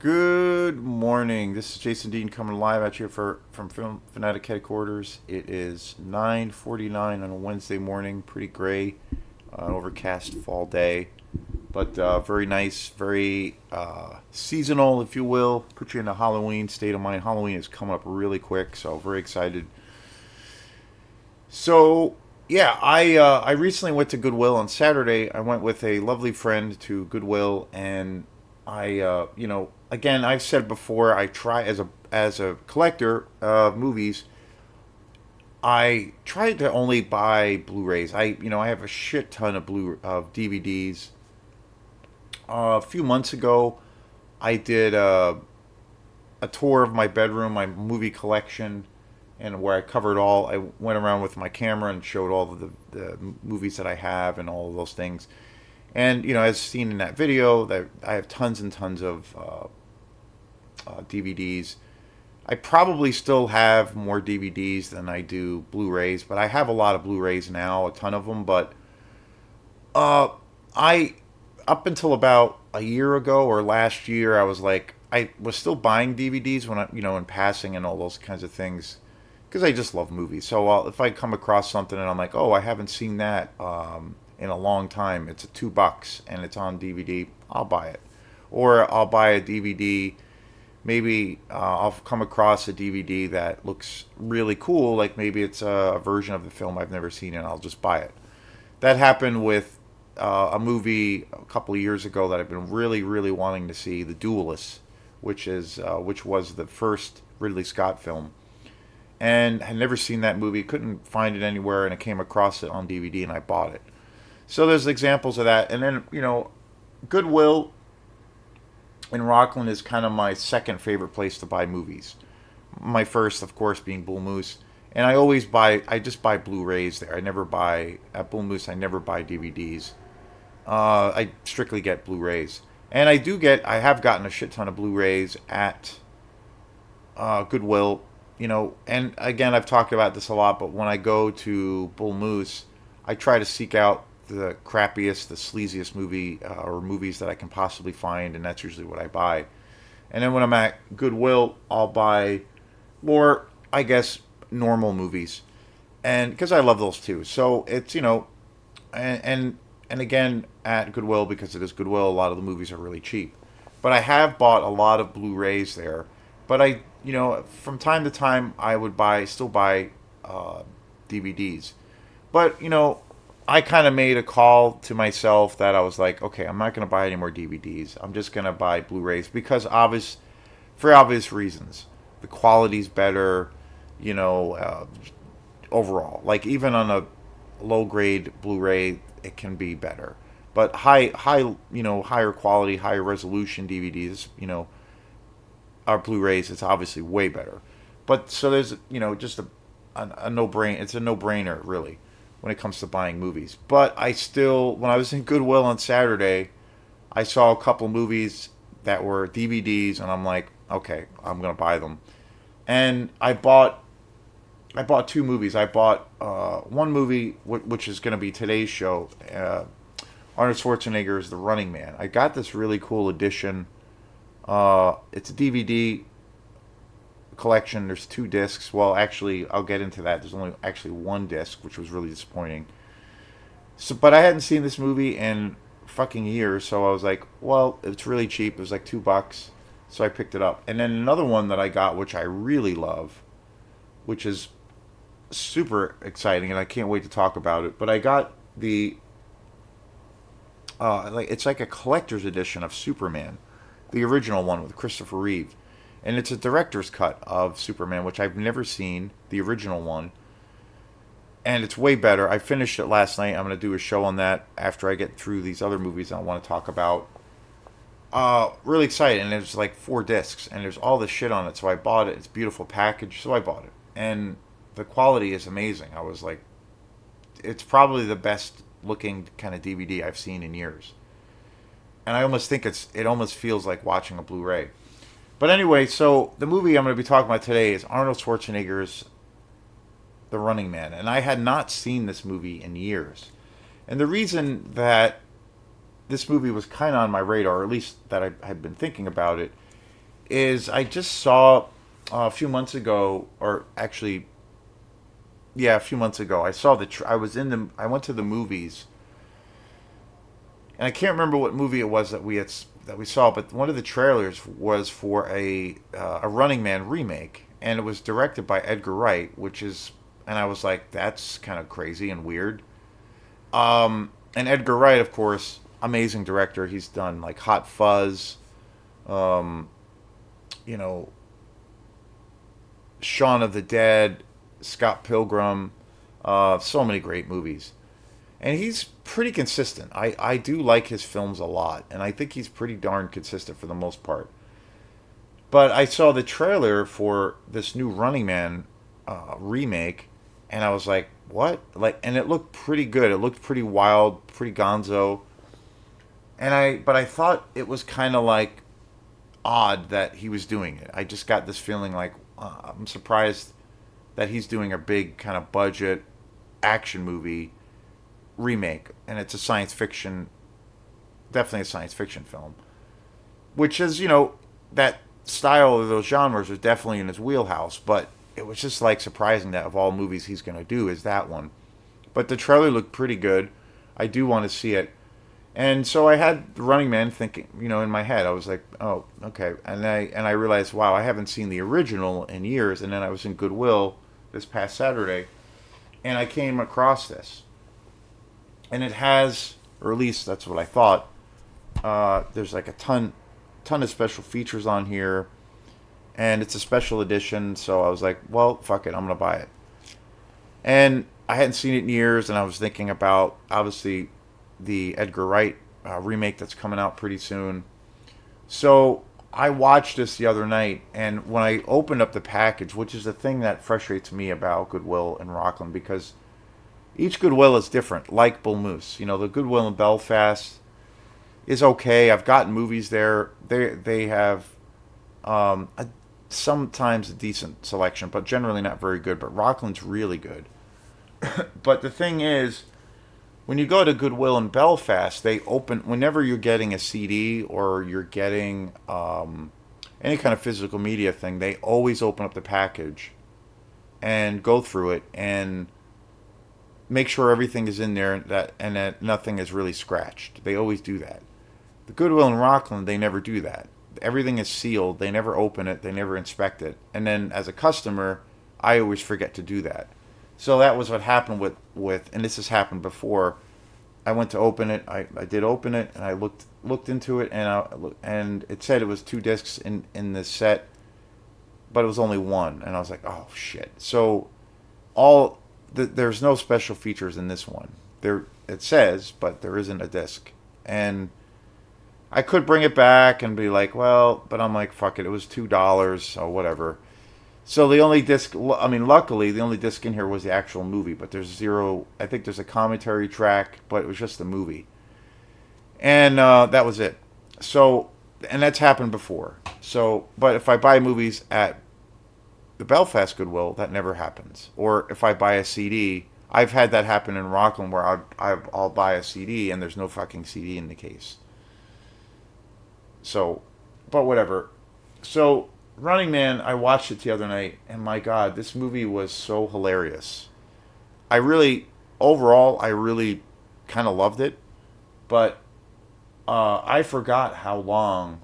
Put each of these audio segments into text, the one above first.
Good morning. This is Jason Dean coming live at you from Film Fanatic headquarters. It is 9:49 on a Wednesday morning. Pretty gray, overcast fall day, but very nice, very seasonal, if you will. Put you in a Halloween state of mind. Halloween is coming up really quick, so very excited. So yeah, I recently went to Goodwill on Saturday. I went with a lovely friend to Goodwill, and again, I've said before, I try as a collector of movies. I try to only buy Blu-rays. I have a shit ton of DVDs. A few months ago, I did a tour of my bedroom, my movie collection, and where I covered all. I went around with my camera and showed all of the movies that I have and all of those things. And as seen in that video, that I have tons and tons of DVDs. I probably still have more DVDs than I do Blu-rays, but I have a lot of Blu-rays now, a ton of them. But uh, I up until about a year ago or last year, I was like, I was still buying DVDs when in passing and all those kinds of things, because I just love movies. So if I come across something and I'm like, oh, I haven't seen that in a long time, it's a $2 and it's on DVD, I'll buy it. Or I'll buy a DVD. Maybe I'll come across a DVD that looks really cool, like maybe it's a version of the film I've never seen, and I'll just buy it. That happened with a movie a couple of years ago that I've been really, really wanting to see, The Duelist, which was the first Ridley Scott film, and had never seen that movie, couldn't find it anywhere, and I came across it on DVD and I bought it. So there's examples of that, and then Goodwill in Rockland is kind of my second favorite place to buy movies. My first, of course, being Bull Moose, and I just buy Blu-rays there. I never buy at Bull Moose. I never buy DVDs. I strictly get Blu-rays, and I have gotten a shit ton of Blu-rays at Goodwill. And again, I've talked about this a lot, but when I go to Bull Moose, I try to seek out the crappiest, the sleaziest movie or movies that I can possibly find, and that's usually what I buy. And then when I'm at Goodwill, I'll buy more, I guess, normal movies, and because I love those too. So it's and, and and again at Goodwill, because it is Goodwill, a lot of the movies are really cheap. But I have bought a lot of Blu-rays there. But from time to time, I would still buy DVDs. But I kind of made a call to myself that I was like, okay, I'm not going to buy any more DVDs. I'm just going to buy Blu-rays for obvious reasons. The quality's better, you know, uh, overall. Like even on a low grade Blu-ray, it can be better. But higher quality, higher resolution DVDs, our Blu-rays, it's obviously way better. But so there's just a no brain. It's a no brainer really when it comes to buying movies. But when I was in Goodwill on Saturday, I saw a couple movies that were DVDs, and I'm like, okay, I'm gonna buy them. And I bought two movies. I bought one movie which is gonna be today's show. Arnold Schwarzenegger's The Running Man. I got this really cool edition. It's a DVD collection. There's two discs. Well, actually, I'll get into that. There's only actually one disc, which was really disappointing. So, but I hadn't seen this movie in fucking years, so I was like, well, it's really cheap. It was like $2, so I picked it up. And then another one that I got, which I really love, which is super exciting, and I can't wait to talk about it. But I got it's like a collector's edition of Superman, the original one with Christopher Reeve, and it's a director's cut of Superman, which I've never seen, the original one, and it's way better. I finished it last night. I'm going to do a show on that after I get through these other movies I want to talk about. Really excited, and there's like four discs, and there's all this shit on it, so I bought it. It's a beautiful package, so I bought it, and the quality is amazing. I was like, it's probably the best looking kind of DVD I've seen in years, and I almost think it almost feels like watching a Blu-ray. But anyway, so the movie I'm going to be talking about today is Arnold Schwarzenegger's The Running Man, and I had not seen this movie in years. And the reason that this movie was kind of on my radar, or at least that I had been thinking about it, is I just saw a few months ago, or actually, yeah, a few months ago. I saw I was in the. I went to the movies, and I can't remember what movie it was that we saw, but one of the trailers was for a Running Man remake, and it was directed by Edgar Wright, which is, and I was like, that's kind of crazy and weird. And Edgar Wright, of course, amazing director. He's done like Hot Fuzz, um, you know, Shaun of the Dead, Scott Pilgrim, so many great movies. And he's pretty consistent. I do like his films a lot, and I think he's pretty darn consistent for the most part. But I saw the trailer for this new Running Man remake, and I was like, "What?" Like, and it looked pretty good. It looked pretty wild, pretty gonzo. But I thought it was kind of like odd that he was doing it. I just got this feeling like I'm surprised that he's doing a big kind of budget action movie remake, and it's a science fiction, definitely a science fiction film, which is that style of those genres is definitely in his wheelhouse. But it was just like surprising that of all movies he's going to do is that one. But the trailer looked pretty good. I do want to see it. And so I had the Running Man thinking, in my head, I was like, "Oh, okay." And I realized, wow, I haven't seen the original in years. And then I was in Goodwill this past Saturday, and I came across this, and it has, or at least that's what I thought. There's like a ton of special features on here, and it's a special edition. So I was like, well, fuck it, I'm gonna buy it. And I hadn't seen it in years, and I was thinking about obviously the Edgar Wright remake that's coming out pretty soon. So I watched this the other night, and when I opened up the package, which is the thing that frustrates me about Goodwill and Rockland, because each Goodwill is different, like Bull Moose. The Goodwill in Belfast is okay. I've gotten movies there. They have sometimes a decent selection, but generally not very good. But Rockland's really good. But the thing is, when you go to Goodwill in Belfast, they open whenever you're getting a CD or you're getting any kind of physical media thing. They always open up the package and go through it and make sure everything is in there and that nothing is really scratched. They always do that. The Goodwill in Rockland, they never do that. Everything is sealed. They never open it. They never inspect it. And then as a customer, I always forget to do that. So that was what happened with and this has happened before. I went to open it. I did open it, and I looked into it, and it said it was 2 discs in this set, but it was only one, and I was like, oh shit. So there's no special features in this one. There it says, but there isn't a disc, and I could bring it back and be like, well, but I'm like, fuck it. It was $2, so whatever. So the only disc, I mean, luckily, the only disc in here was the actual movie, but there's zero. I think there's a commentary track, but it was just the movie, and that was it. So, and that's happened before. So, but if I buy movies at the Belfast Goodwill, that never happens. Or if I buy a CD, I've had that happen in Rockland where I'll buy a CD and there's no fucking CD in the case. So, but whatever. So Running Man, I watched it the other night, and my God, this movie was so hilarious. I really, overall, I really kind of loved it, but I forgot how long.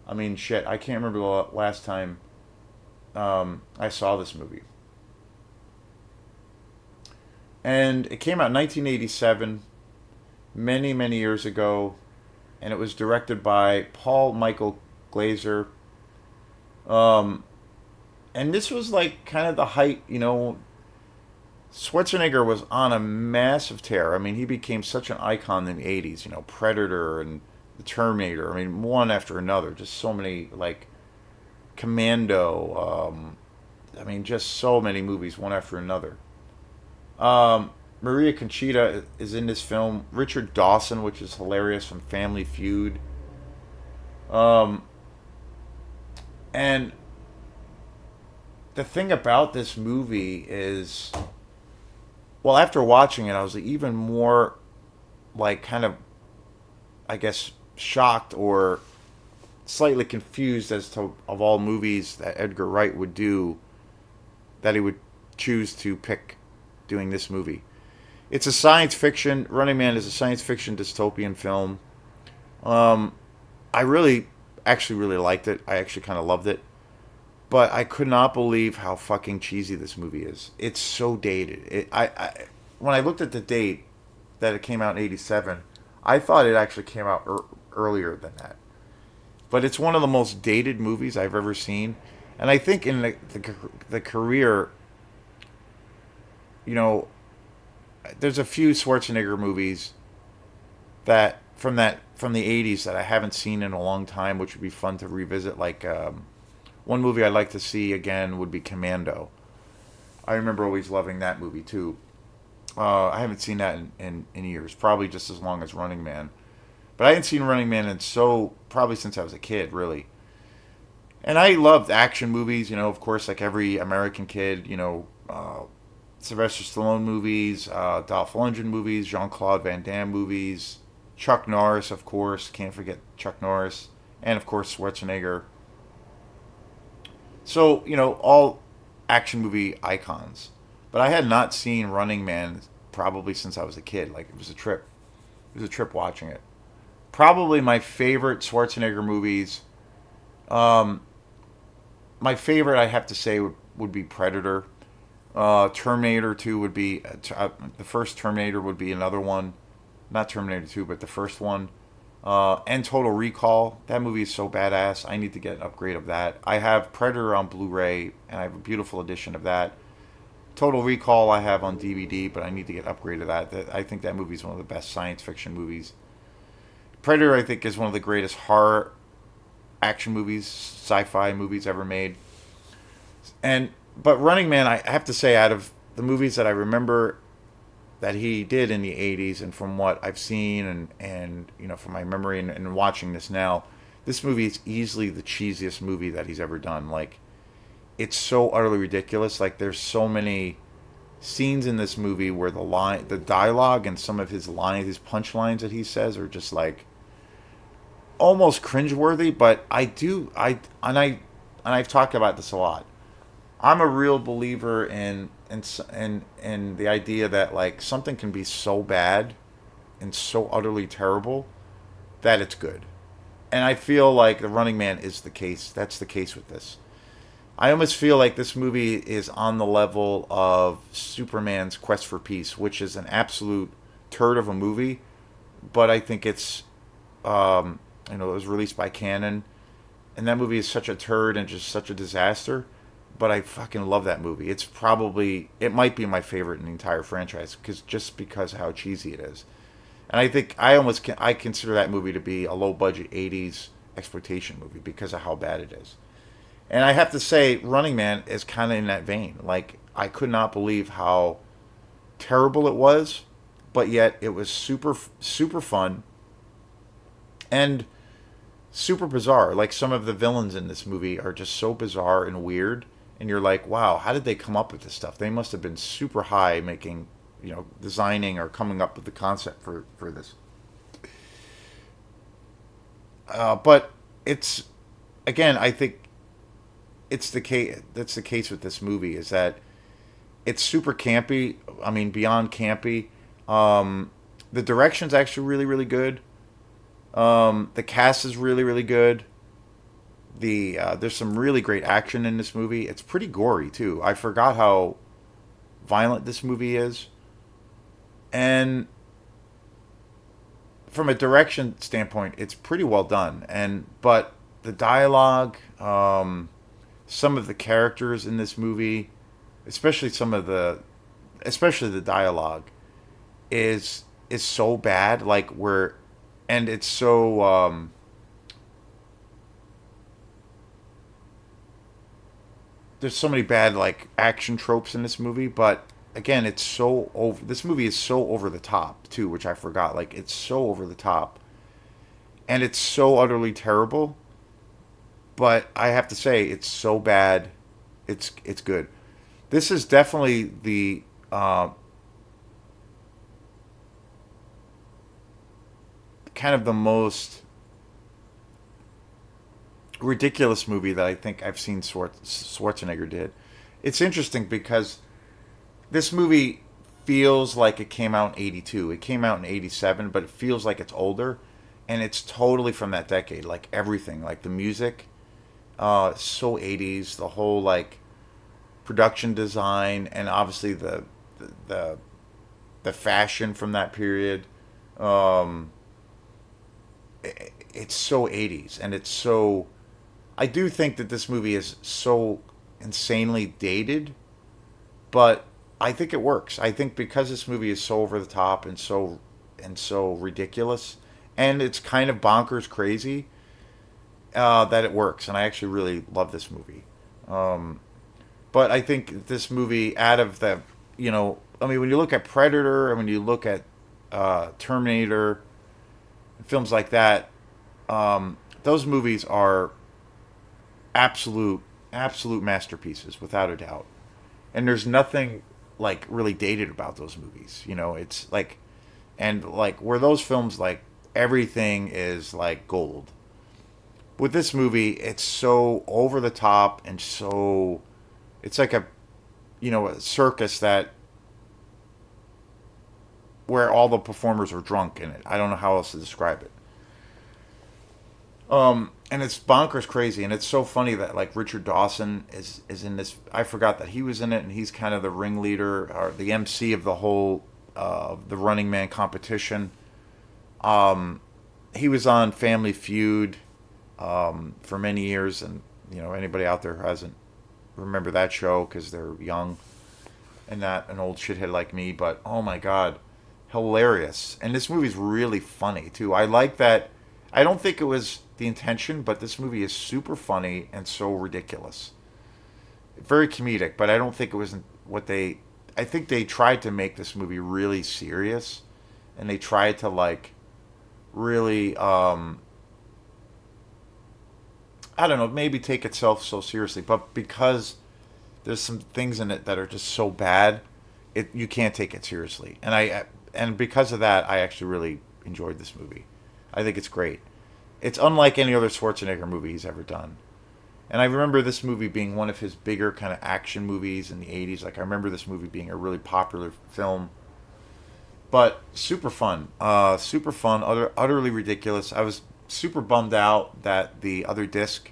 I mean, shit, I can't remember the last time I saw this movie. And it came out in 1987, many, many years ago, and it was directed by Paul Michael Glazer. Um, and this was like kind of the height. Schwarzenegger was on a massive tear. I mean, he became such an icon in the 80s, Predator and the Terminator. I mean, one after another. Just so many, like, Commando. I mean, just so many movies, one after another. Maria Conchita is in this film. Richard Dawson, which is hilarious from Family Feud. Um, and the thing about this movie is, well, after watching it, I was even more, like, kind of, I guess, shocked or slightly confused as to of all movies that Edgar Wright would do, that he would choose to pick doing this movie. It's a science fiction. Running Man is a science fiction dystopian film. Um, I really, actually, really liked it. I actually kind of loved it. But I could not believe how fucking cheesy this movie is. It's so dated. When I looked at the date that it came out in '87, I thought it actually came out earlier than that. But it's one of the most dated movies I've ever seen, and I think in the career, you know, there's a few Schwarzenegger movies from the '80s that I haven't seen in a long time, which would be fun to revisit. Like one movie I'd like to see again would be Commando. I remember always loving that movie too. I haven't seen that in years, probably just as long as Running Man. But I hadn't seen Running Man in so probably since I was a kid, really. And I loved action movies, of course, like every American kid, Sylvester Stallone movies, Dolph Lundgren movies, Jean Claude Van Damme movies, Chuck Norris, of course, can't forget Chuck Norris, and of course Schwarzenegger. So, all action movie icons. But I had not seen Running Man probably since I was a kid. Like, it was a trip. It was a trip watching it. Probably my favorite Schwarzenegger movies. Um, my favorite, I have to say, would be Predator. Terminator 2 would be the first Terminator would be another one, not Terminator 2, but the first one. And Total Recall. That movie is so badass. I need to get an upgrade of that. I have Predator on Blu-ray, and I have a beautiful edition of that. Total Recall I have on DVD, but I need to get an upgrade of that. I think that movie is one of the best science fiction movies. Predator, I think, is one of the greatest horror action movies, sci-fi movies ever made. And but Running Man, I have to say, out of the movies that I remember that he did in the '80s, and from what I've seen and from my memory and watching this now, this movie is easily the cheesiest movie that he's ever done. Like, it's so utterly ridiculous. Like, there's so many scenes in this movie where the dialogue and some of his lines, his punchlines that he says are just like almost cringeworthy. But and I've talked about this a lot. I'm a real believer in the idea that, like, something can be so bad and so utterly terrible that it's good. And I feel like The Running Man is the case. That's the case with this. I almost feel like this movie is on the level of Superman's Quest for Peace, which is an absolute turd of a movie, but I think it was released by Canon, and that movie is such a turd and just such a disaster. But I fucking love that movie. It might be my favorite in the entire franchise because of how cheesy it is. And I think I consider that movie to be a low budget '80s exploitation movie because of how bad it is. And I have to say, Running Man is kind of in that vein. Like, I could not believe how terrible it was, but yet it was super super fun and super bizarre. Like, some of the villains in this movie are just so bizarre and weird, and you're like, wow, how did they come up with this stuff? They must have been super high making, designing or coming up with the concept for this. But it's again, I think it's the case. That's the case with this movie is that it's super campy. I mean, beyond campy. The direction's actually really really good. The cast is really really good. There's some really great action in this movie. It's pretty gory too. I forgot how violent this movie is, and from a direction standpoint, it's pretty well done. But the dialogue, some of the characters in this movie, especially especially the dialogue, is so bad. And it's so there's so many bad like action tropes in this movie, but again, it's so over. This movie is so over the top too, which I forgot. Like, it's so over the top, and it's so utterly terrible. But I have to say, it's so bad, it's good. This is definitely the kind of the most ridiculous movie that I think I've seen Schwarzenegger did. It's interesting because this movie feels like it came out in 82. It came out in 87, but it feels like it's older. And it's totally from that decade. Like everything, like the music, so 80s. The whole like production design, and obviously the the fashion from that period. Um, it's so 80s, and it's so. I do think that this movie is so insanely dated, but I think it works. I think because this movie is so over the top and so ridiculous, and it's kind of bonkers crazy, that it works. And I actually really love this movie. Um, but I think this movie, out of the, I mean, when you look at Predator and when you look at Terminator, films like that, those movies are absolute, absolute masterpieces without a doubt. And there's nothing like really dated about those movies. It's like, and like where those films, like everything is like gold. With this movie, it's so over the top and so, it's like a circus that where all the performers are drunk in it. I don't know how else to describe it. And it's bonkers crazy, and it's so funny that like Richard Dawson is in this. I forgot that he was in it, and he's kind of the ringleader or the MC of the whole the Running Man competition. He was on Family Feud for many years, and anybody out there who hasn't remember that show because they're young and not an old shithead like me. But oh my god, hilarious! And this movie's really funny too. I like that. I don't think it was the intention, but this movie is super funny and so ridiculous. Very comedic, but I don't think it was what they. I think they tried to make this movie really serious, and they tried to like really. I don't know, maybe take itself so seriously, but because there's some things in it that are just so bad, you can't take it seriously. And because of that, I actually really enjoyed this movie. I think it's great. It's unlike any other Schwarzenegger movie he's ever done. And I remember this movie being one of his bigger kind of action movies in the 80s. Like, I remember this movie being a really popular film. But super fun. Super fun. Utterly ridiculous. I was super bummed out that the other disc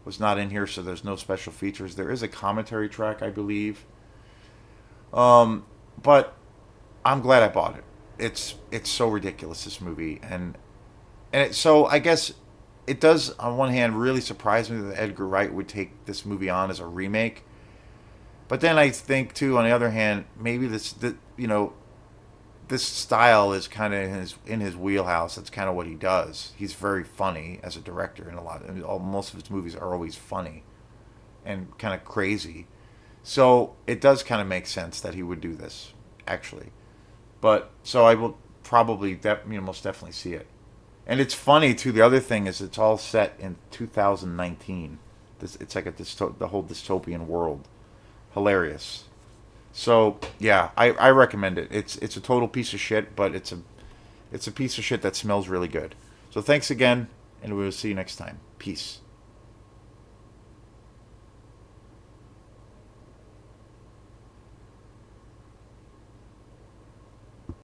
was not in here, so there's no special features. There is a commentary track, I believe. But I'm glad I bought it. It's so ridiculous, this movie. So I guess it does, on one hand, really surprise me that Edgar Wright would take this movie on as a remake. But then I think too, on the other hand, maybe this style is kind of in his wheelhouse. That's kind of what he does. He's very funny as a director, and most of his movies are always funny and kind of crazy. So it does kind of make sense that he would do this, actually. But so I will probably most definitely see it. And it's funny too. The other thing is it's all set in 2019. It's like the whole dystopian world. Hilarious. So yeah, I recommend it. It's a total piece of shit, but it's a piece of shit that smells really good. So thanks again, and we will see you next time. Peace.